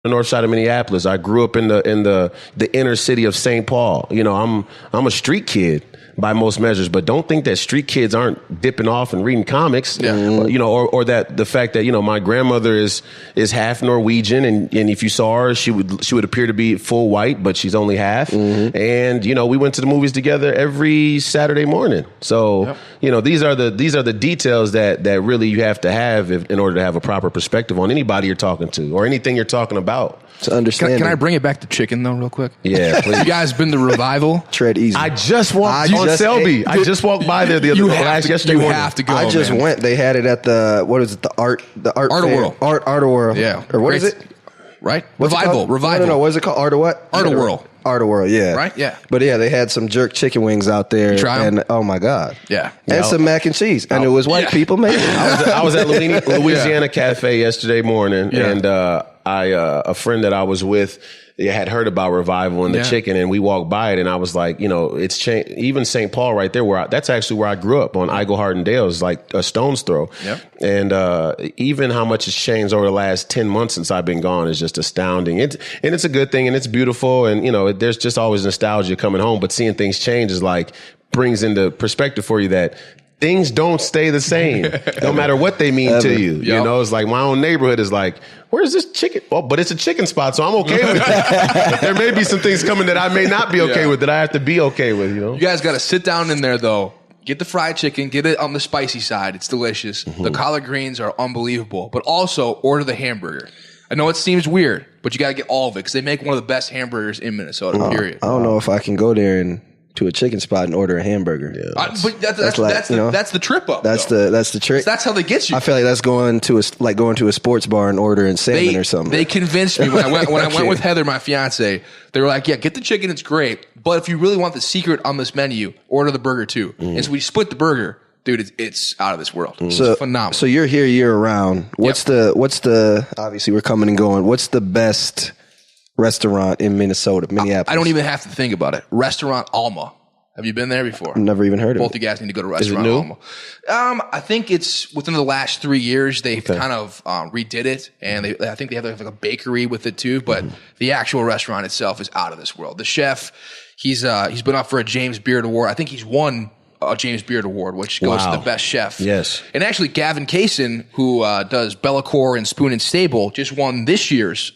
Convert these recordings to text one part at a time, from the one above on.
the north side of Minneapolis. I grew up in the inner city of St. Paul. You know, I'm a street kid by most measures, but don't think that street kids aren't dipping off and reading comics. Yeah. You know, or that the fact that, you know, my grandmother is half Norwegian, and if you saw her, she would appear to be full white, but she's only half. And, you know, we went to the movies together every Saturday morning. So, you know, these are the details that really you have to have in order to have a proper perspective on anybody you're talking to or anything you're talking about. To understand. Can I bring it back to chicken though, real quick? Yeah, please. You guys been to Revival? Tread easy. I just walked on Selby. I just walked by there the other yesterday morning. You have to go. I just went. They had it at the Art World. Art World. Yeah. Or what is it? Right? What's Revival. No. What is it called? Art of what? Art of World. Art of World, yeah. Right? Yeah. But yeah, they had some jerk chicken wings out there. Try 'em? And oh my God. Yeah. And some mac and cheese. And it was white people making it. I was at Louisiana Cafe yesterday morning, and a friend that I was with had heard about Revival and the chicken, and we walked by it, and I was like, you know, it's changed. Even St. Paul right there, that's actually where I grew up, on Eaglehart and Dale, is like a stone's throw. Yep. And even how much has changed over the last 10 months since I've been gone is just astounding. It's a good thing, and it's beautiful, and, you know, there's just always nostalgia coming home, but seeing things change is like, brings into perspective for you that things don't stay the same, no matter what they mean to you. Yep. You know, it's like my own neighborhood is like, where's this chicken? Oh, but it's a chicken spot, so I'm okay with it. There may be some things coming that I may not be okay with, that I have to be okay with, you know? You guys got to sit down in there, though. Get the fried chicken. Get it on the spicy side. It's delicious. The collard greens are unbelievable. But also, order the hamburger. I know it seems weird, but you got to get all of it, because they make one of the best hamburgers in Minnesota, period. I don't know if I can go there and to a chicken spot and order a hamburger. Yeah, but that's the trip up. That's the trick. That's how they get you. I feel like that's going to a sports bar and ordering salmon or something. They convinced me when I went with Heather, my fiance. They were like, "Yeah, get the chicken. It's great, but if you really want the secret on this menu, order the burger too." And so we split the burger. Dude, it's out of this world. It's phenomenal. So you're here year round. What's the obviously we're coming and going. What's the best restaurant in Minneapolis? I don't even have to think about it. Restaurant Alma. Have you been there before? I've never even heard of it. Both you guys need to go to Restaurant Is it new? Alma. I think it's within the last 3 years they've kind of redid it, and I think they have like a bakery with it too. But the actual restaurant itself is out of this world. The chef, he's been up for a James Beard Award. I think he's won a James Beard Award, which goes to the best chef. Yes. And actually, Gavin Kaysen, who does Bellacore and Spoon and Stable, just won this year's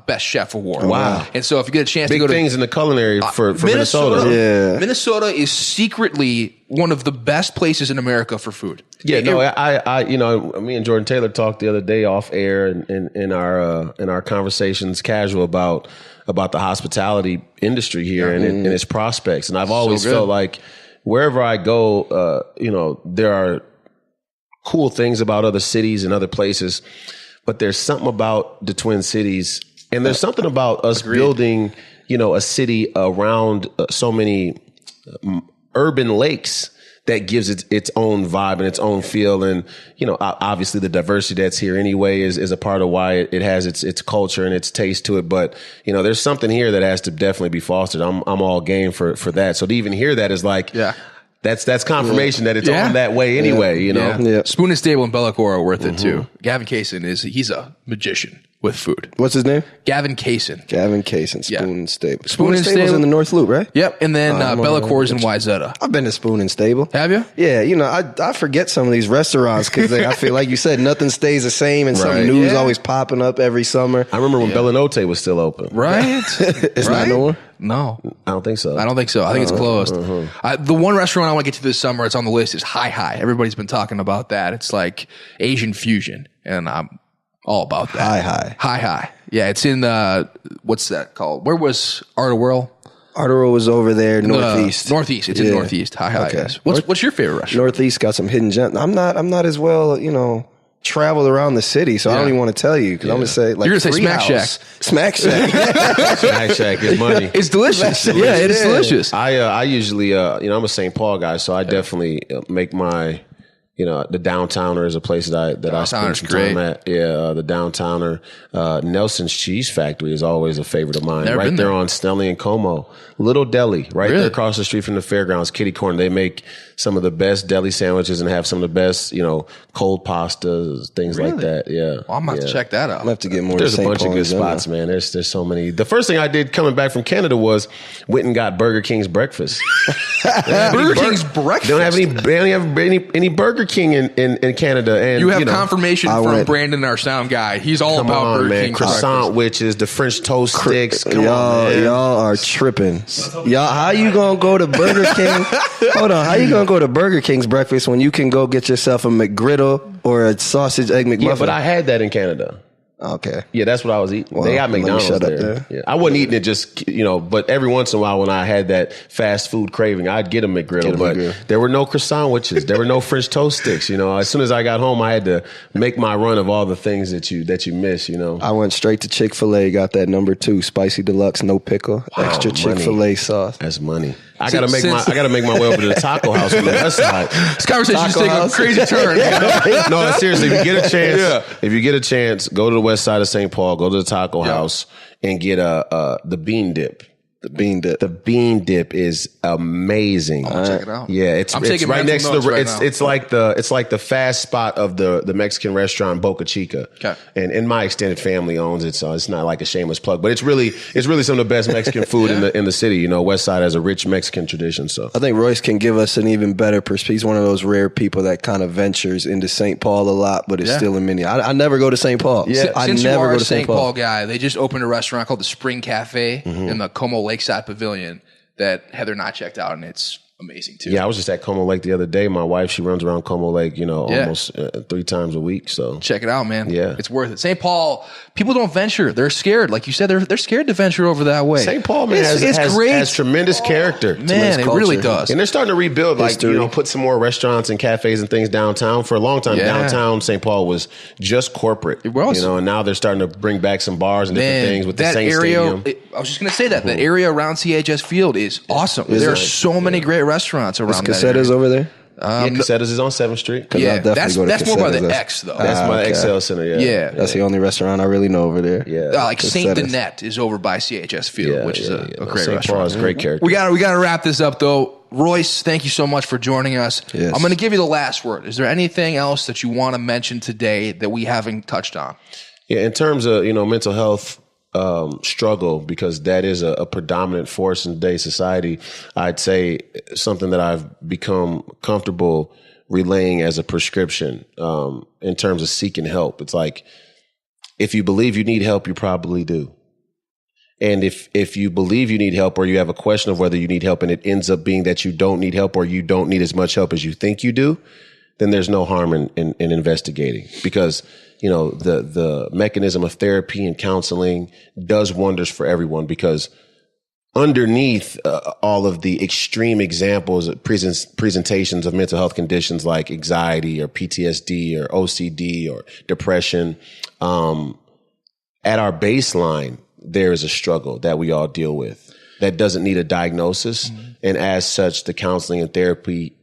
Best Chef Award. Wow. And so if you get a chance Big to go to things in the culinary for Minnesota. Yeah. Minnesota is secretly one of the best places in America for food. Yeah, I you know, me and Jordan Taylor talked the other day off air in our conversations casual about the hospitality industry here and its prospects. And I've always felt like wherever I go, you know, there are cool things about other cities and other places, but there's something about the Twin Cities, and there's something about us building, you know, a city around so many urban lakes that gives it its own vibe and its own feel. And, you know, obviously the diversity that's here anyway is a part of why it has its culture and its taste to it. But, you know, there's something here that has to definitely be fostered. I'm all game for that. So to even hear that is like, that's confirmation that it's on that way anyway, you know? Yeah. Spoon and Stable and Bellacore are worth it too. Gavin Kaysen he's a magician with food. What's his name? Gavin Kaysen. Spoon and Stable. Spoon and Stable's Stable in the North Loop, right? Yep. And then Bellacore's in Wayzata. I've been to Spoon and Stable. Have you? Yeah, you know, I forget some of these restaurants because I feel like you said nothing stays the same, and something new is always popping up every summer. I remember when Bellinote was still open. Right? It's not no more? No. I don't think so. I think it's closed. The one restaurant I want to get to this summer, it's on the list, is Hi Hi. Everybody's been talking about that. It's like Asian fusion, and I'm all about that. Hi Hi. Yeah, it's in, what's that called? Where was Art of World? Art of World was over there, Northeast. Northeast. It's in Northeast. Hi Hi, yes. What's your favorite restaurant? Northeast got some hidden gems. I'm not as well, you know, traveled around the city, so I don't even want to tell you because I'm going to say like you're going to say Smack Shack. Smack Shack. Smack Shack is money. It's delicious. Yeah, it is delicious. I usually, you know, I'm a St. Paul guy, so I definitely make my the Downtowner is a place that I spend some time at. Yeah, the Downtowner. Nelson's Cheese Factory is always a favorite of mine. Right there on Snelly and Como. Little Deli, right there across the street from the fairgrounds, Kitty Corner. They make some of the best deli sandwiches and have some of the best, cold pastas, things like that. Yeah. Well, I'm going to have to check that out. I'm going to have to get more. There's a bunch of good spots, man. There's so many. The first thing I did coming back from Canada was went and got Burger King's breakfast. Burger King's breakfast? They don't have any Burger King in Canada. And you have confirmation from Brandon, our sound guy. He's all about Burger King's croissant, which is the French toast sticks. Y'all are tripping. Y'all, how you gonna go to Burger King? Hold on, how you gonna go to Burger King's breakfast when you can go get yourself a McGriddle or a sausage egg McMuffin? Yeah, but I had that in Canada. Okay. Yeah, that's what I was eating. Well, they got McDonald's there. Yeah. I wasn't eating it just, but every once in a while when I had that fast food craving, I'd get a McGriddle. But there were no croissant sandwiches. There were no French toast sticks. As soon as I got home, I had to make my run of all the things that you miss, I went straight to Chick-fil-A, got that number 2, spicy deluxe, no pickle, extra Chick-fil-A sauce. That's money. I gotta make my way over to the taco house on the west side. This conversation's taking a crazy turn. No, seriously, if you get a chance, go to the west side of St. Paul, go to the taco house and get the bean dip. The bean dip is amazing. I'll check it out. Yeah, it's right next to it's like the fast spot of the Mexican restaurant Boca Chica. Okay. And my extended family owns it, so it's not like a shameless plug, but it's really some of the best Mexican food in the city. West Side has a rich Mexican tradition. So I think Royce can give us an even better perspective. He's one of those rare people that kind of ventures into St. Paul a lot, but is still in Minneapolis. I never go to St. Paul. Yeah. Since never go to St. Paul guy, they just opened a restaurant called the Spring Cafe in the Como Lakeside Pavilion that Heather and I checked out, and it's amazing too. Yeah, I was just at Como Lake the other day. My wife, she runs around Como Lake, almost 3 times a week. So check it out, man. Yeah, it's worth it. St. Paul, people don't venture; they're scared. Like you said, they're scared to venture over that way. St. Paul, man, has tremendous character. Man, it really does. And they're starting to rebuild, put some more restaurants and cafes and things downtown. For a long time, downtown St. Paul was just corporate. It was, and now they're starting to bring back some bars and different things with the Saints Stadium. I was just going to say that area around CHS Field is awesome. There are so many great restaurants around that area. Cassetta's over there? Cassetta's is on 7th Street. Yeah, that's more by the X, though. That's my XL Center, yeah. That's the only restaurant I really know over there. Yeah. Like Saint Danette is over by CHS Field, which is a great restaurant. Paul is a great character. We got to wrap this up, though. Royce, thank you so much for joining us. Yes. I'm going to give you the last word. Is there anything else that you want to mention today that we haven't touched on? Yeah, in terms of, mental health struggle, because that is a predominant force in today's society, I'd say something that I've become comfortable relaying as a prescription in terms of seeking help. It's like, if you believe you need help, you probably do. And if you believe you need help, or you have a question of whether you need help and it ends up being that you don't need help, or you don't need as much help as you think you do, then there's no harm in investigating, because the mechanism of therapy and counseling does wonders for everyone, because underneath all of the extreme examples of presentations of mental health conditions like anxiety or PTSD or OCD or depression, at our baseline, there is a struggle that we all deal with that doesn't need a diagnosis. Mm-hmm. And as such, the counseling and therapy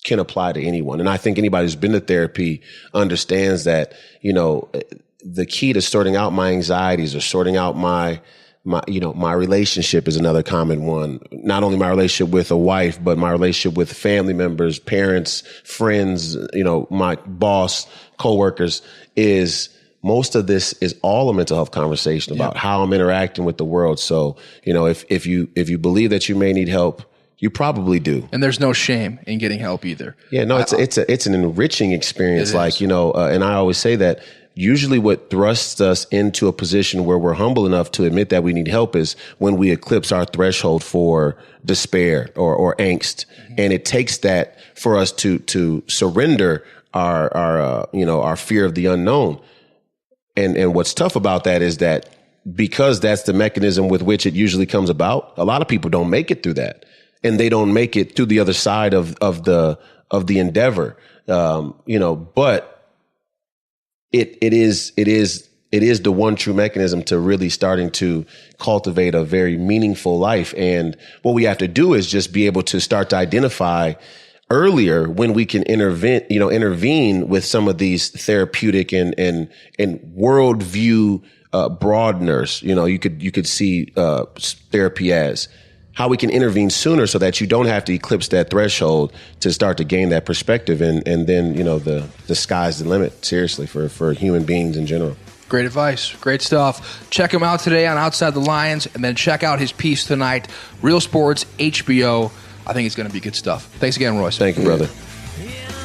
can apply to anyone. And I think anybody who's been to therapy understands that, the key to sorting out my anxieties or sorting out my relationship is another common one. Not only my relationship with a wife, but my relationship with family members, parents, friends, my boss, coworkers, is most of this is all a mental health conversation about how I'm interacting with the world. So, if you believe that you may need help, you probably do. And there's no shame in getting help either. Yeah, no, it's an enriching experience. And I always say that usually what thrusts us into a position where we're humble enough to admit that we need help is when we eclipse our threshold for despair or angst. Mm-hmm. And it takes that for us to surrender our fear of the unknown. And what's tough about that is that because that's the mechanism with which it usually comes about, a lot of people don't make it through that. And they don't make it through the other side of the endeavor. But it is the one true mechanism to really starting to cultivate a very meaningful life. And what we have to do is just be able to start to identify earlier when we can intervene with some of these therapeutic and worldview broadeners. You could see therapy as how we can intervene sooner so that you don't have to eclipse that threshold to start to gain that perspective. And then, the sky's the limit, seriously, for human beings in general. Great advice. Great stuff. Check him out today on Outside the Lines, and then check out his piece tonight, Real Sports HBO. I think it's going to be good stuff. Thanks again, Royce. Thank you, brother. Yeah.